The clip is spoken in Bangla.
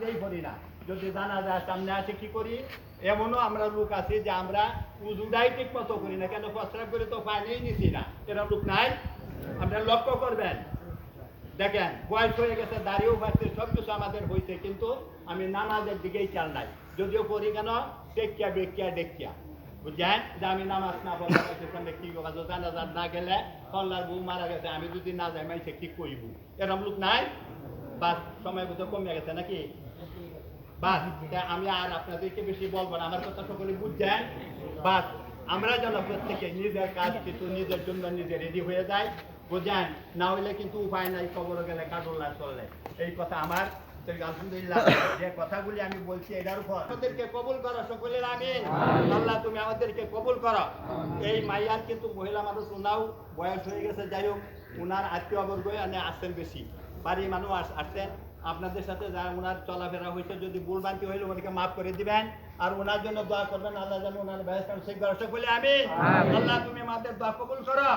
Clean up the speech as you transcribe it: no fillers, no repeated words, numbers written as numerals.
নামাজেই পড়ি না, যদি জানাজার সামনে আসে কি করি? এমনও আমরা লোক আছি যে আমরা উজুটাই ঠিক মতো করি না, কেন প্রস্রাব করে তো পানিই নিছি না, এরকম লোক নাই? আপনারা লক্ষ্য করবেন, দেখেন বয়স হয়ে গেছে, দাড়িও পাচ্ছে, সব কিছু আমাদের হয়েছে, কিন্তু আমি নামাজের দিকেই খেয়াল নাই। যদিও করি কেন, টেকিয়া বেকিয়া ডেকিয়া, বুঝছেন যে আমি নামাজ না পড়লে সামনে কি কথা, জানাজার না গেলে কল্লার বউ মারা গেছে, আমি যদি না যাই মাইছে কি কইব? এরকম লোক নাই? বাস সময় বুঝে কমে গেছে নাকি? বাস আমি আর আপনাদেরকে বেশি বলবো না, আমার কথা সকলে বুঝছেন? বাস আমরা যেন প্রত্যেকে নিজের কাজ কিন্তু নিজের জন্য নিজে রেডি হয়ে যায়, বুঝেন? না হইলে কিন্তু উপায় নাই, কবরে গেলে কাটুল্লা চললে। এই কথা আমার, আলহামদুলিল্লাহ যে কথাগুলি আমি বলছি এটার উপর আমাদেরকে কবুল করো সকলের আমিন। আল্লাহ তুমি আমাদেরকে কবুল করো। এই মাইয়ার কিন্তু মহিলা মানুষ, ওনাও বয়স হয়ে গেছে, যাই হোক ওনার আত্মীয় বর্গ আসছেন বেশি, বাড়ির মানুষ আসছেন, আপনাদের সাথে যা ওনার চলাফেরা হয়েছে, যদি ভুলভ্রান্তি হইলে ওনাকে মাফ করে দিবেন, আর ওনার জন্য দোয়া করবেন, আল্লাহ যেন ওনার ব্যবস্থা ঠিক করে সকলে আমিন। আল্লাহ তুমি আমাদের দোয়া কবুল করো।